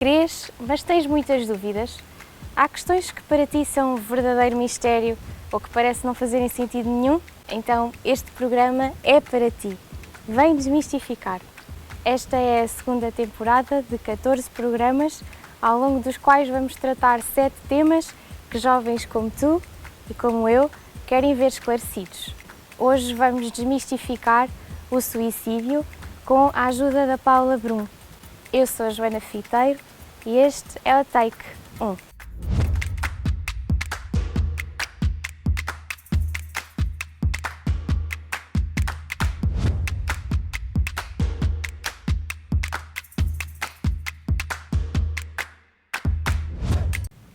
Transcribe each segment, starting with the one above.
Crês, mas tens muitas dúvidas? Há questões que para ti são um verdadeiro mistério ou que parece não fazerem sentido nenhum? Então este programa é para ti. Vem desmistificar. Esta é a segunda temporada de 14 programas, ao longo dos quais vamos tratar 7 temas que jovens como tu e como eu querem ver esclarecidos. Hoje vamos desmistificar o suicídio com a ajuda da Paula Brum. Eu sou a Joana Fiteiro e este é o Take 1.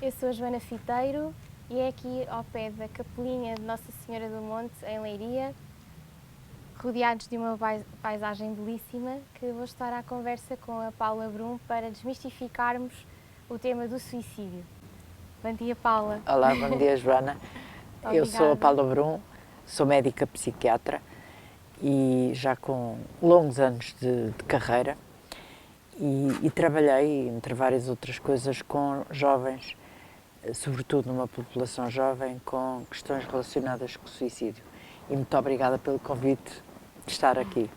Eu sou a Joana Fiteiro e é aqui ao pé da Capelinha de Nossa Senhora do Monte, em Leiria, rodeados de uma paisagem belíssima, que vou estar à conversa com a Paula Brum para desmistificarmos o tema do suicídio. Bom dia, Paula. Olá, bom dia, Joana. Eu sou a Paula Brum, sou médica psiquiatra e já com longos anos de carreira e trabalhei, entre várias outras coisas, com jovens, sobretudo numa população jovem, com questões relacionadas com o suicídio. E muito obrigada pelo convite de estar aqui.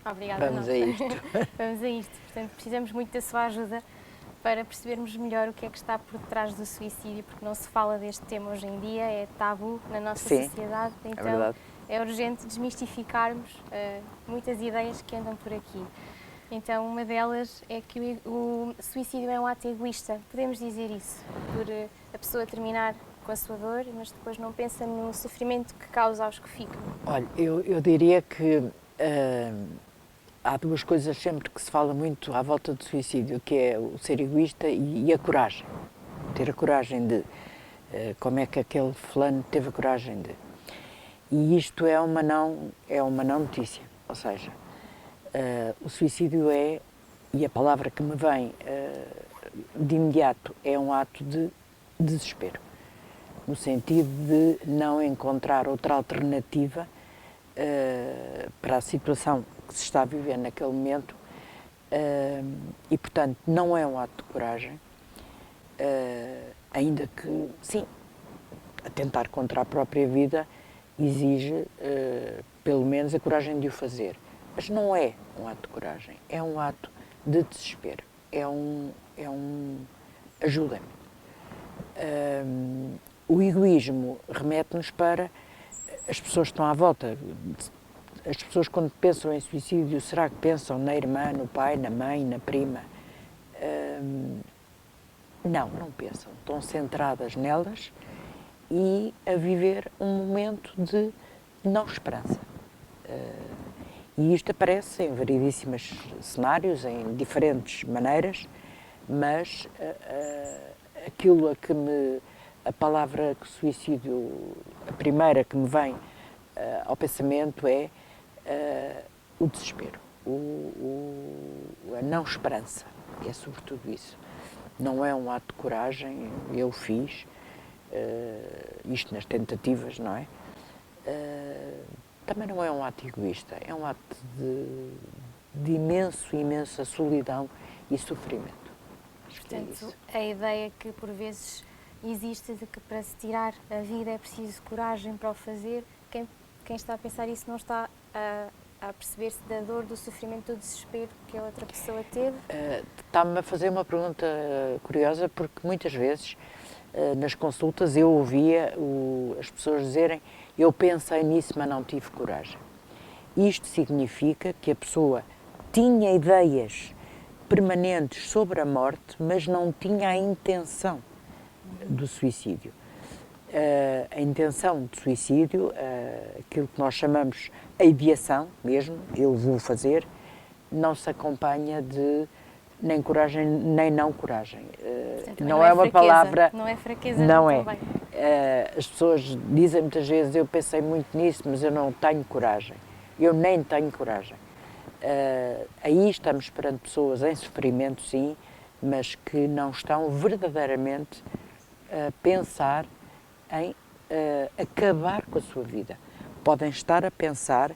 Obrigada. Vamos a isto. Vamos a isto. Portanto, precisamos muito da sua ajuda para percebermos melhor o que é que está por detrás do suicídio, porque não se fala deste tema hoje em dia, é tabu na nossa sociedade, então é urgente desmistificarmos muitas ideias que andam por aqui. Então, uma delas é que o suicídio é um ato egoísta, podemos dizer isso, por a pessoa terminar com a sua dor, mas depois não pensa no sofrimento que causa aos que ficam. Olha, eu diria que há duas coisas sempre que se fala muito à volta do suicídio, que é o ser egoísta e a coragem. Ter a coragem de, como é que aquele fulano teve a coragem de. E isto é uma não notícia, ou seja, o suicídio é, e a palavra que me vem de imediato, é um ato de desespero, no sentido de não encontrar outra alternativa para a situação que se está a viver naquele momento e, portanto, não é um ato de coragem, ainda que, sim, atentar contra a própria vida exige, pelo menos, a coragem de o fazer. Mas não é um ato de coragem, é um ato de desespero, é um ajudem-me. O egoísmo remete-nos para as pessoas que estão à volta. As pessoas, quando pensam em suicídio, será que pensam na irmã, no pai, na mãe, na prima? Não pensam. Estão centradas nelas e a viver um momento de não esperança. E isto aparece em variedíssimos cenários, em diferentes maneiras, mas aquilo a palavra que suicídio, a primeira que me vem ao pensamento é o desespero, a não esperança, é sobretudo isso. Não é um ato de coragem, eu fiz isto nas tentativas, não é? Também não é um ato egoísta, é um ato de imensa solidão e sofrimento. Portanto, a ideia que por vezes existe de que para se tirar a vida é preciso coragem para o fazer, quem está a pensar isso não está a perceber-se da dor, do sofrimento, do desespero que a outra pessoa teve? Está-me a fazer uma pergunta curiosa, porque muitas vezes nas consultas eu ouvia as pessoas dizerem: eu pensei nisso, mas não tive coragem. Isto significa que a pessoa tinha ideias permanentes sobre a morte, mas não tinha a intenção do suicídio. A intenção de suicídio, aquilo que nós chamamos a ideação mesmo, eu vou fazer, não se acompanha de nem coragem nem não coragem. Portanto, não é uma fraqueza, palavra... Não é fraqueza. Não é. As pessoas dizem muitas vezes: eu pensei muito nisso, mas eu não tenho coragem. Eu nem tenho coragem. Aí estamos perante pessoas em sofrimento, sim, mas que não estão verdadeiramente a pensar em acabar com a sua vida. Podem estar a pensar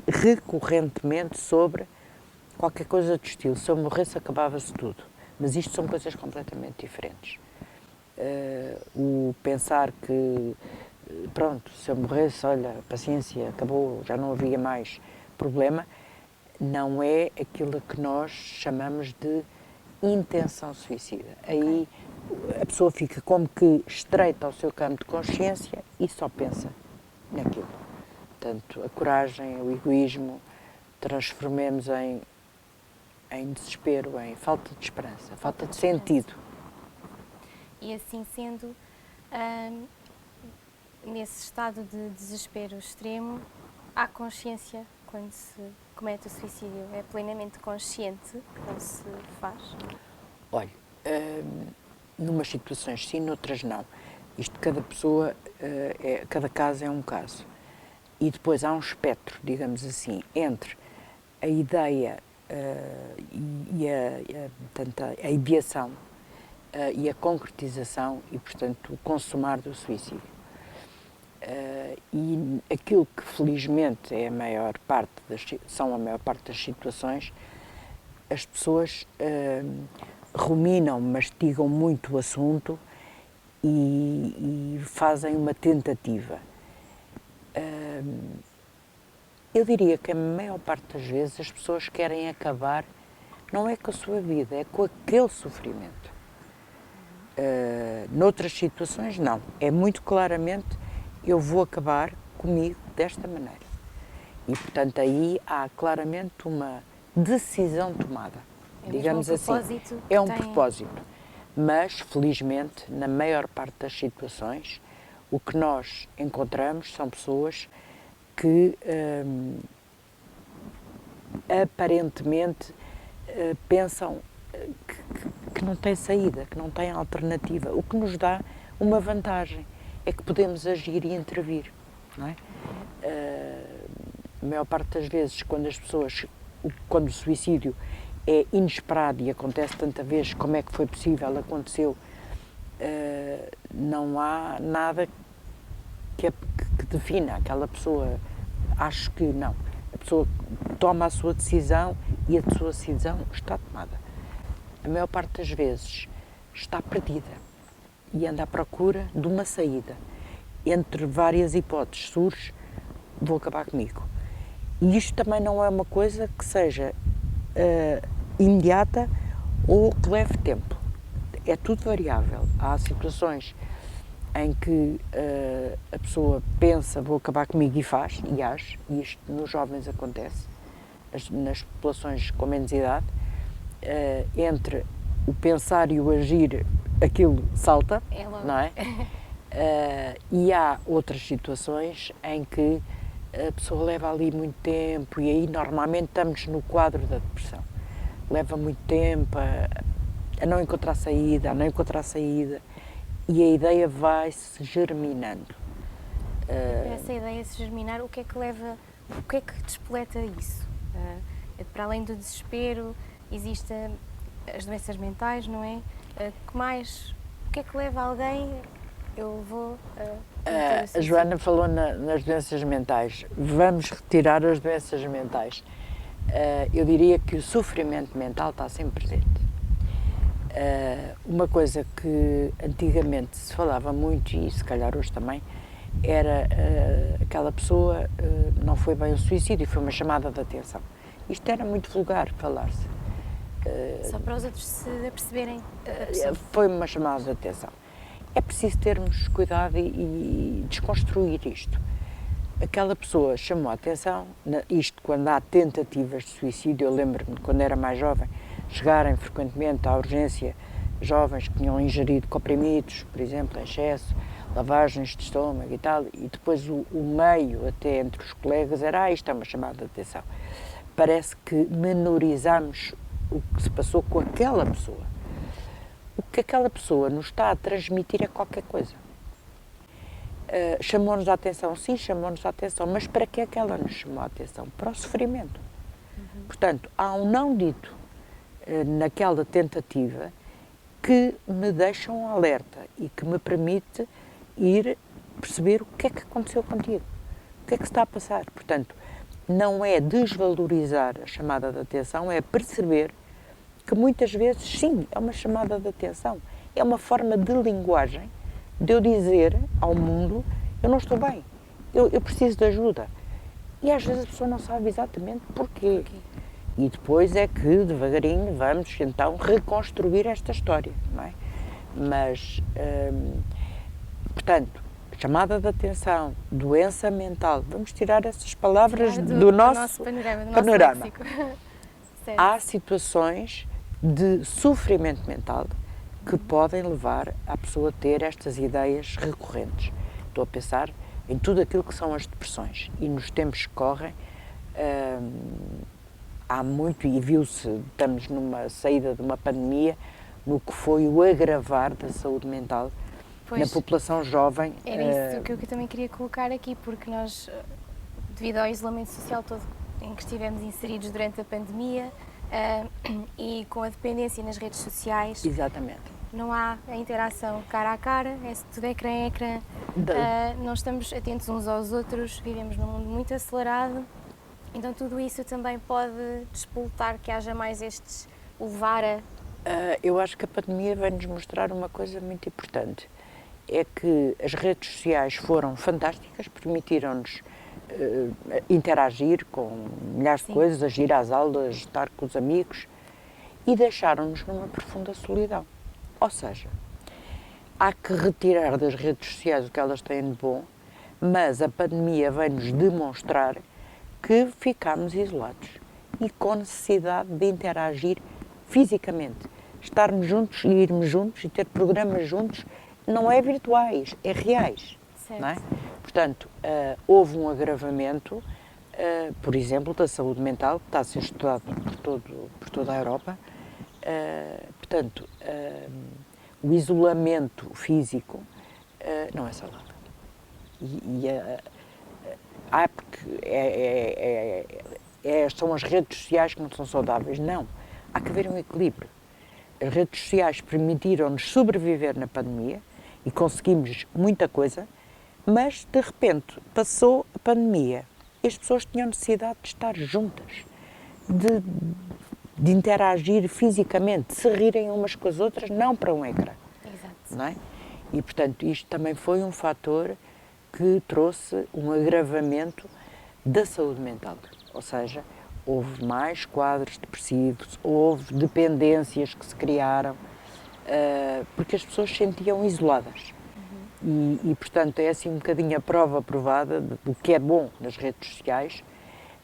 recorrentemente sobre qualquer coisa do estilo: se eu morresse, acabava-se tudo. Mas isto são coisas completamente diferentes. O pensar que, pronto, se eu morresse, olha, paciência, acabou, já não havia mais problema, não é aquilo que nós chamamos de intenção suicida. Aí a pessoa fica como que estreita ao seu campo de consciência e só pensa naquilo. Portanto, a coragem, o egoísmo, transformemos em desespero, em falta de esperança, falta de sentido. E assim sendo, nesse estado de desespero extremo, há consciência quando se comete o suicídio? É plenamente consciente quando se faz? Olha, numas situações sim, noutras não. Isto, cada pessoa, cada caso é um caso. E depois há um espectro, digamos assim, entre a ideia portanto, a ideação e a concretização e, portanto, o consumar do suicídio. E aquilo que felizmente é são a maior parte das situações, as pessoas ruminam, mastigam muito o assunto e fazem uma tentativa. Eu diria que a maior parte das vezes as pessoas querem acabar, não é com a sua vida, é com aquele sofrimento. Noutras situações, não. É muito claramente, eu vou acabar comigo desta maneira. E, portanto, aí há claramente uma decisão tomada. Digamos assim. É um propósito. Mas, felizmente, na maior parte das situações, o que nós encontramos são pessoas que aparentemente pensam que não tem saída, que não tem alternativa. O que nos dá uma vantagem é que podemos agir e intervir, não é? A maior parte das vezes, quando o suicídio é inesperado e acontece tanta vez, como é que foi possível, aconteceu, não há nada que defina aquela pessoa. Acho que não. A pessoa toma a sua decisão e a sua decisão está tomada. A maior parte das vezes está perdida e anda à procura de uma saída. Entre várias hipóteses surge, vou acabar comigo. E isto também não é uma coisa que seja imediata ou que leve tempo. É tudo variável. Há situações em que a pessoa pensa, vou acabar comigo e faz, e age, e isto nos jovens acontece, nas populações com menos idade, entre o pensar e o agir, aquilo salta, não é? E há outras situações em que a pessoa leva ali muito tempo, e aí normalmente estamos no quadro da depressão. Leva muito tempo a não encontrar saída, e a ideia vai-se germinando. Para essa ideia se germinar, o que é que despoleta isso? Para além do desespero, existem as doenças mentais, não é? O que é que leva alguém, eu vou... a Joana falou nas doenças mentais. Vamos retirar as doenças mentais. Eu diria que o sofrimento mental está sempre presente. Uma coisa que antigamente se falava muito, e se calhar hoje também, era aquela pessoa não foi bem o suicídio, foi uma chamada de atenção. Isto era muito vulgar falar-se. Só para os outros se aperceberem. Foi uma chamada de atenção. É preciso termos cuidado e desconstruir isto. Aquela pessoa chamou a atenção, isto quando há tentativas de suicídio. Eu lembro-me, quando era mais jovem, chegarem frequentemente à urgência jovens que tinham ingerido comprimidos, por exemplo, em excesso, lavagens de estômago e tal, e depois o meio, até entre os colegas, era isto é uma chamada de atenção. Parece que menorizamos o que se passou com aquela pessoa. O que aquela pessoa nos está a transmitir é qualquer coisa. Chamou-nos a atenção, sim, chamou-nos a atenção, mas para que é que ela nos chamou a atenção? Para o sofrimento. Portanto, há um não dito naquela tentativa que me deixa um alerta e que me permite ir perceber o que é que aconteceu contigo, o que é que se está a passar. Portanto, não é desvalorizar a chamada de atenção, é perceber que muitas vezes, sim, é uma chamada de atenção, é uma forma de linguagem de eu dizer ao mundo, eu não estou bem, eu preciso de ajuda. E às vezes a pessoa não sabe exatamente porquê. E depois é que, devagarinho, vamos então reconstruir esta história, não é? Mas, portanto, chamada de atenção, doença mental, vamos tirar essas palavras do nosso panorama. Há situações de sofrimento mental que podem levar a pessoa a ter estas ideias recorrentes. Estou a pensar em tudo aquilo que são as depressões. E nos tempos que correm, há muito, e viu-se, estamos numa saída de uma pandemia, no que foi o agravar da saúde mental na população jovem. Era isso que eu também queria colocar aqui, porque nós, devido ao isolamento social todo em que estivemos inseridos durante a pandemia e com a dependência nas redes sociais, exatamente, não há a interação cara a cara, é tudo ecrã em ecrã, não estamos atentos uns aos outros, vivemos num mundo muito acelerado, então tudo isso também pode despoltar que haja mais o levar a... Eu acho que a pandemia vai-nos mostrar uma coisa muito importante, é que as redes sociais foram fantásticas, permitiram-nos interagir com milhares de coisas, ir às aulas, estar com os amigos, e deixaram-nos numa profunda solidão. Ou seja, há que retirar das redes sociais o que elas têm de bom, mas a pandemia veio-nos demonstrar que ficámos isolados e com necessidade de interagir fisicamente, estarmos juntos e irmos juntos e ter programas juntos, não é virtuais, é reais. Não é? Portanto, houve um agravamento, por exemplo, da saúde mental, que está a ser estudado por toda a Europa. Portanto, o isolamento físico não é saudável. Porque são as redes sociais que não são saudáveis. Não, há que haver um equilíbrio. As redes sociais permitiram-nos sobreviver na pandemia e conseguimos muita coisa, mas de repente passou a pandemia e as pessoas tinham necessidade de estar juntas, de interagir fisicamente, de se rirem umas com as outras, não para um ecrã. Exato. Não é? E, portanto, isto também foi um fator que trouxe um agravamento da saúde mental. Ou seja, houve mais quadros depressivos, houve dependências que se criaram, porque as pessoas se sentiam isoladas. E, portanto, é assim um bocadinho a prova provada do que é bom nas redes sociais,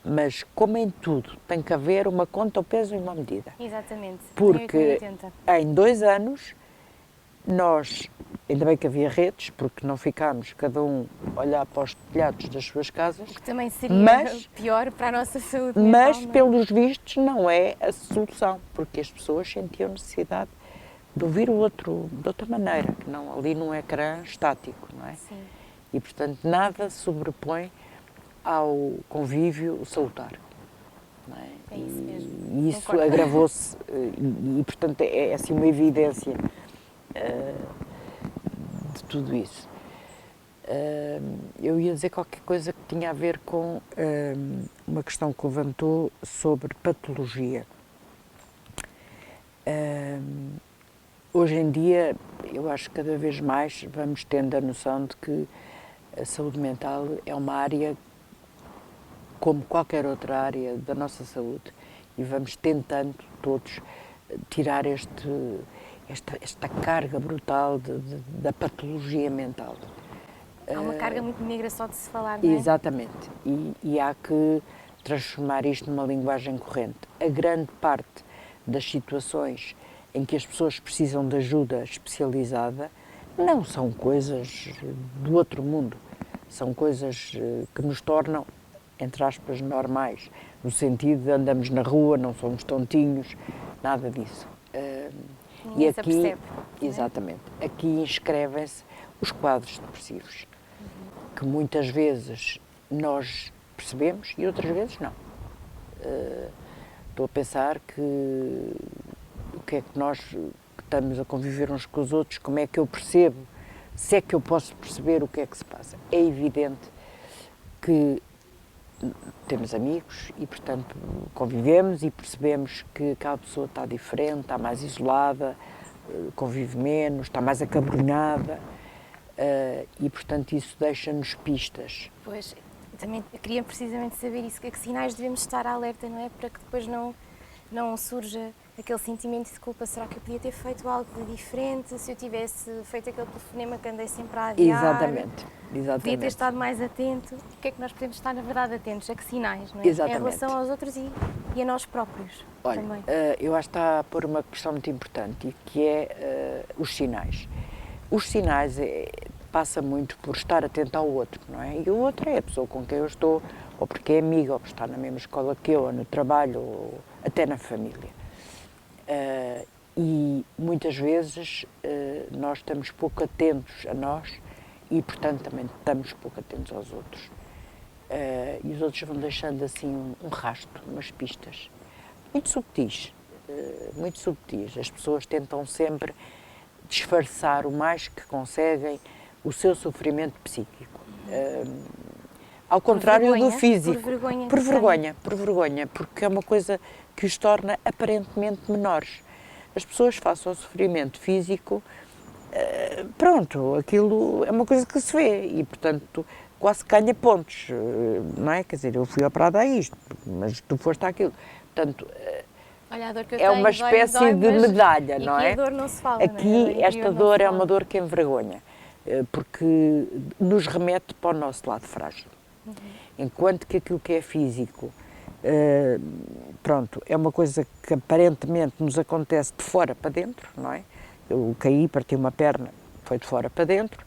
mas, como em tudo, tem que haver uma conta, um peso e uma medida. Exatamente. Porque em 2 anos, nós, ainda bem que havia redes, porque não ficámos cada um a olhar para os telhados das suas casas. Que também seria pior para a nossa saúde mental. Mas, pelos vistos, não é a solução, porque as pessoas sentiam necessidade de ouvir o outro de outra maneira, que não ali num ecrã estático, não é? Sim. E, portanto, nada sobrepõe ao convívio salutar. Não é? É isso mesmo. E isso agravou-se, portanto, é assim uma evidência de tudo isso. Eu ia dizer qualquer coisa que tinha a ver com uma questão que levantou sobre patologia. Hoje em dia, eu acho que cada vez mais vamos tendo a noção de que a saúde mental é uma área como qualquer outra área da nossa saúde e vamos tentando todos tirar esta carga brutal da patologia mental. Há uma carga muito negra só de se falar, não é? Exatamente. E há que transformar isto numa linguagem corrente. A grande parte das situações em que as pessoas precisam de ajuda especializada não são coisas do outro mundo. São coisas que nos tornam, entre aspas, normais, no sentido de andamos na rua, não somos tontinhos, nada disso. E aqui, percebe, exatamente, aqui inscrevem-se os quadros depressivos, que muitas vezes nós percebemos e outras vezes não. Estou a pensar que o que é que nós que estamos a conviver uns com os outros, como é que eu percebo, se é que eu posso perceber o que é que se passa. É evidente que temos amigos e, portanto, convivemos e percebemos que aquela pessoa está diferente, está mais isolada, convive menos, está mais acabrunhada e, portanto, isso deixa-nos pistas. Pois, eu também queria precisamente saber isso, que sinais devemos estar alerta, não é? Para que depois não surja aquele sentimento de culpa. Será que eu podia ter feito algo de diferente? Se eu tivesse feito aquele telefonema que andei sempre a adiar? Exatamente. Podia ter estado mais atento. O que é que nós podemos estar, na verdade, atentos? A que sinais, não é? Exatamente. Em relação aos outros e a nós próprios. Olha, também. Eu acho que está a pôr uma questão muito importante, e que é os sinais. Os sinais passa muito por estar atento ao outro, não é? E o outro é a pessoa com quem eu estou, ou porque é amiga, ou porque está na mesma escola que eu, ou no trabalho, ou até na família. E muitas vezes nós estamos pouco atentos a nós e, portanto, também estamos pouco atentos aos outros. E os outros vão deixando assim um rastro, umas pistas, muito subtis, muito subtis. As pessoas tentam sempre disfarçar o mais que conseguem o seu sofrimento psíquico. Ao contrário vergonha, do físico. Por vergonha. Por vergonha, porque é uma coisa que os torna aparentemente menores. As pessoas face ao sofrimento físico, pronto, aquilo é uma coisa que se vê e, portanto, quase ganha pontos, não é? Quer dizer, eu fui operada a isto, mas tu foste àquilo. Portanto, olha, a dor que eu é uma espécie de medalha, não é? Aqui a dor não se fala, aqui, não é? esta dor é uma dor que envergonha, porque nos remete para o nosso lado frágil. Enquanto que aquilo que é físico, pronto, é uma coisa que aparentemente nos acontece de fora para dentro, não é? Eu caí, parti uma perna, foi de fora para dentro,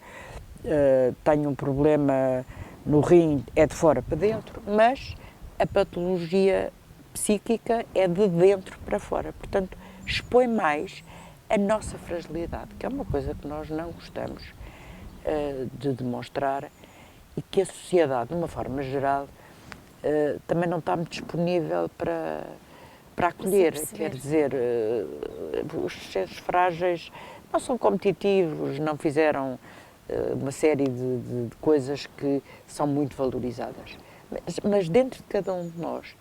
tenho um problema no rim, é de fora para dentro, mas a patologia psíquica é de dentro para fora, portanto, expõe mais a nossa fragilidade, que é uma coisa que nós não gostamos de demonstrar e que a sociedade, de uma forma geral, também não está muito disponível para acolher. Quer dizer, os seres frágeis não são competitivos, não fizeram uma série de coisas que são muito valorizadas. Mas dentro de cada um de nós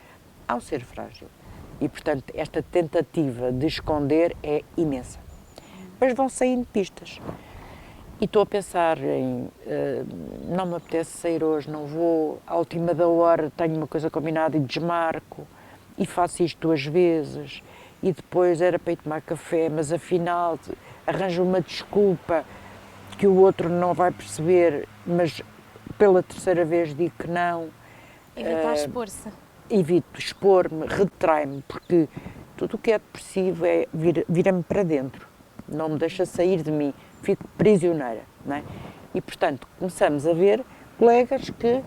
há um ser frágil e, portanto, esta tentativa de esconder é imensa. Mas vão saindo pistas. E estou a pensar em, não me apetece sair hoje, não vou, à última da hora tenho uma coisa combinada e desmarco, e faço isto 2 vezes, e depois era para ir tomar café, mas afinal arranjo uma desculpa que o outro não vai perceber, mas pela 3ª vez digo que não. Evitar expor-se. Evito expor-me, retrai-me, porque tudo o que é depressivo vira-me para dentro, não me deixa sair de mim. Fico prisioneira, não é? E, portanto, começamos a ver colegas que,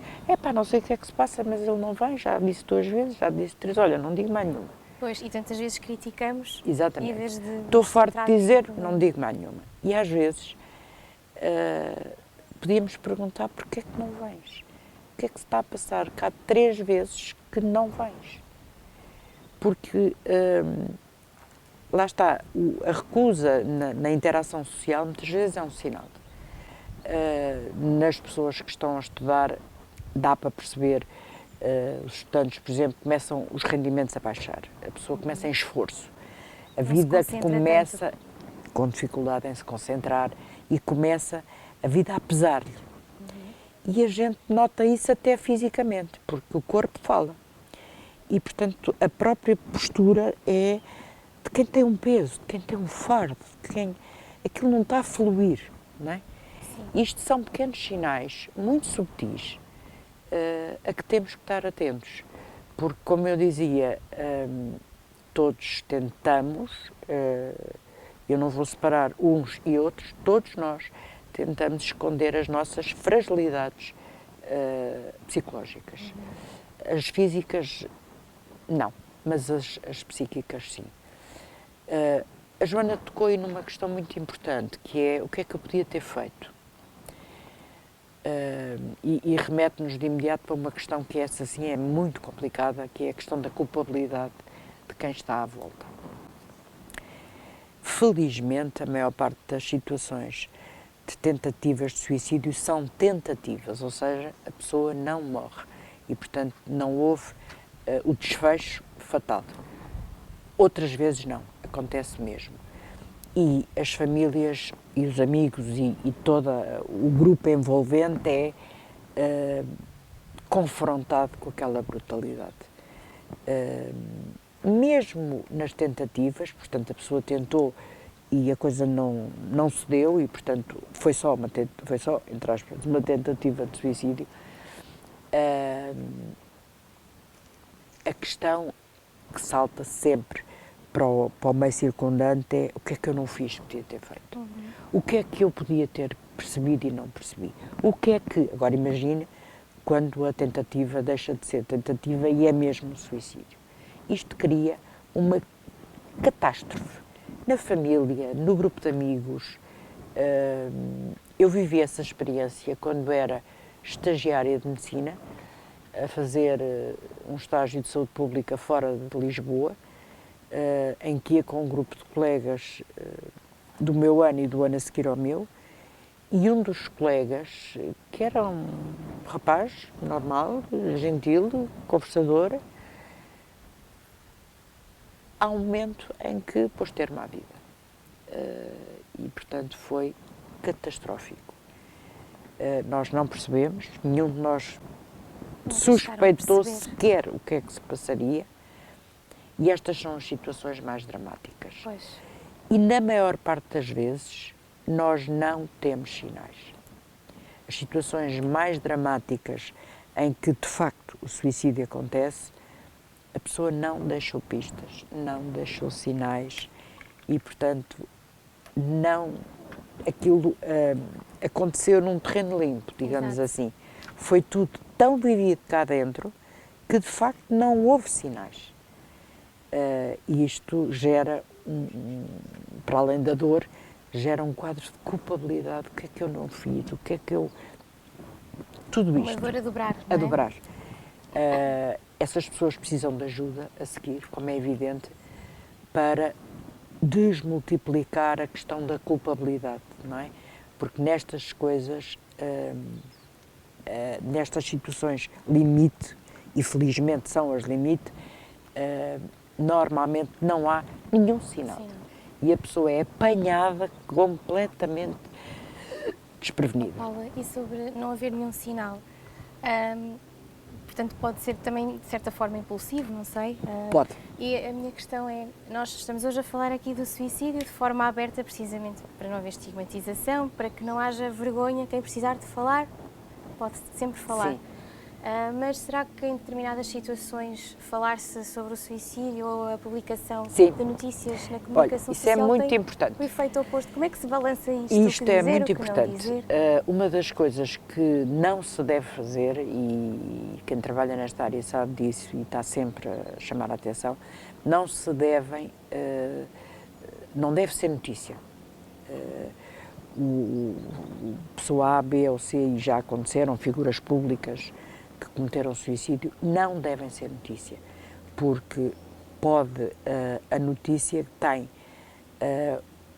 não sei o que é que se passa, mas ele não vem, já disse 2 vezes, já disse 3, olha, não digo mais nenhuma. Pois, e tantas vezes criticamos. Exatamente. Em vez de estou farto de dizer, não digo mais nenhuma. E às vezes podíamos perguntar porquê é que não vens? O que é que se está a passar? Cá 3 vezes que não vens. Porque lá está, a recusa na interação social muitas vezes é um sinal. Nas pessoas que estão a estudar dá para perceber, os estudantes, por exemplo, começam os rendimentos a baixar, a pessoa começa em esforço, a vida começa com dificuldade em se concentrar e começa a vida a pesar-lhe. E a gente nota isso até fisicamente, porque o corpo fala. E, portanto, a própria postura é de quem tem um peso, de quem tem um fardo, de quem aquilo não está a fluir, não é? Sim. Isto são pequenos sinais muito subtis a que temos que estar atentos, porque, como eu dizia, todos tentamos, eu não vou separar uns e outros, todos nós tentamos esconder as nossas fragilidades psicológicas. As físicas, não, mas as psíquicas, sim. A Joana tocou aí numa questão muito importante, que é o que é que eu podia ter feito. E remete-nos de imediato para uma questão que essa sim é muito complicada, que é a questão da culpabilidade de quem está à volta. Felizmente, a maior parte das situações de tentativas de suicídio são tentativas, ou seja, a pessoa não morre. e, portanto, não houve o desfecho fatal. Outras vezes não, acontece mesmo. E as famílias e os amigos e todo o grupo envolvente é confrontado com aquela brutalidade. Mesmo nas tentativas, portanto, a pessoa tentou e a coisa não se deu e, portanto, foi só, entre aspas, uma tentativa de suicídio. A questão que salta sempre para o meio circundante é o que é que eu não fiz que podia ter feito? O que é que eu podia ter percebido e não percebi? O que é que, agora imagine, quando a tentativa deixa de ser tentativa e é mesmo suicídio. Isto cria uma catástrofe na família, no grupo de amigos. Eu vivi essa experiência quando era estagiária de medicina, a fazer um estágio de saúde pública fora de Lisboa, em que ia com um grupo de colegas do meu ano e do ano a seguir ao meu, e um dos colegas, que era um rapaz normal, gentil, conversador, há um momento em que pôs termo à vida. E, portanto, foi catastrófico. Nós não percebemos, nenhum de nós suspeitou sequer o que é que se passaria, e estas são as situações mais dramáticas. Pois. E na maior parte das vezes nós não temos sinais. As situações mais dramáticas em que de facto o suicídio acontece, a pessoa não deixou pistas, não deixou sinais e, portanto, aquilo aconteceu num terreno limpo, digamos assim. Foi tudo tão vivido cá dentro que de facto não houve sinais. E isto gera, para além da dor, gera um quadro de culpabilidade. O que é que eu não fiz? O que é que eu... Tudo isto. Uma dor a dobrar, não é? A dobrar. Essas pessoas precisam de ajuda a seguir, como é evidente, para desmultiplicar a questão da culpabilidade, não é? Porque nestas coisas, nestas situações limite, e felizmente são as limite, normalmente não há nenhum sinal. Sim. E a pessoa é apanhada completamente desprevenida. Paula, e sobre não haver nenhum sinal? Portanto, pode ser também, de certa forma, impulsivo, não sei? Pode. E a minha questão é, nós estamos hoje a falar aqui do suicídio de forma aberta, precisamente para não haver estigmatização, para que não haja vergonha, quem precisar de falar, pode sempre falar. Sim. Mas será que em determinadas situações falar-se sobre o suicídio ou a publicação Sim. de notícias na comunicação Olha, isso social é muito tem importante. o efeito oposto? Como é que se balança isto? Isto o que é dizer, muito o que não importante. dizer? Uma das coisas que não se deve fazer, e quem trabalha nesta área sabe disso e está sempre a chamar a atenção, não deve ser notícia. Pessoa A, B ou C, e já aconteceram, figuras públicas que cometeram suicídio, não devem ser notícia, porque a notícia tem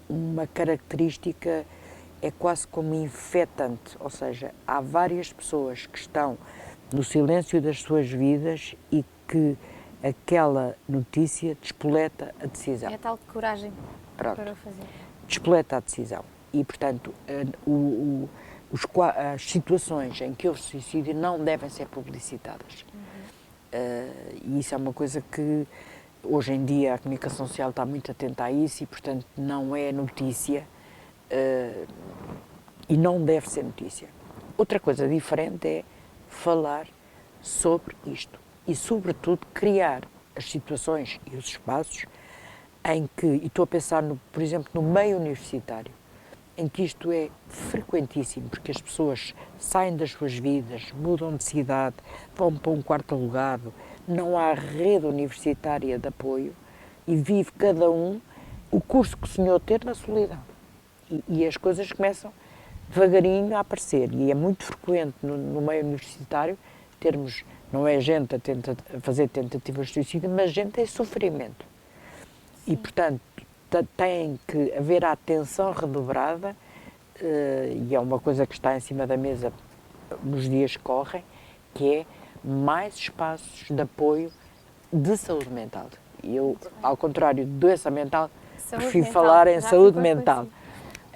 uma característica, é quase como infetante, ou seja, há várias pessoas que estão no silêncio das suas vidas e que aquela notícia despoleta a decisão. É a tal de coragem. Pronto. Para o fazer. Despoleta a decisão. E, portanto, as situações em que houve suicídio não devem ser publicitadas. E isso é uma coisa que, hoje em dia, a comunicação social está muito atenta a isso e, portanto, não é notícia e não deve ser notícia. Outra coisa diferente é falar sobre isto e, sobretudo, criar as situações e os espaços em que, e estou a pensar, por exemplo, no meio universitário, em que isto é frequentíssimo, porque as pessoas saem das suas vidas, mudam de cidade, vão para um quarto alugado, não há rede universitária de apoio e vive cada um o curso que sonhou ter na solidão. E as coisas começam devagarinho a aparecer e é muito frequente no meio universitário termos, não é gente a fazer tentativas de suicídio, mas gente em sofrimento. Sim. E, portanto, tem que haver a atenção redobrada, e é uma coisa que está em cima da mesa nos dias que correm, que é mais espaços de apoio de saúde mental. E eu, ao contrário de doença mental, Saúde prefiro mental, falar em já saúde ficou mental.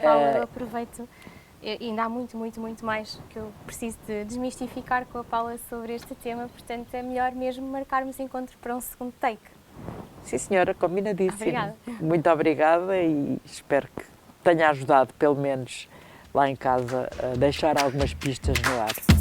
Paula, eu aproveito, e ainda há muito, muito, muito mais que eu preciso de desmistificar com a Paula sobre este tema, portanto é melhor mesmo marcarmos encontro para um segundo take. Sim, senhora, combinadíssimo. Obrigada. Muito obrigada e espero que tenha ajudado, pelo menos lá em casa, a deixar algumas pistas no ar.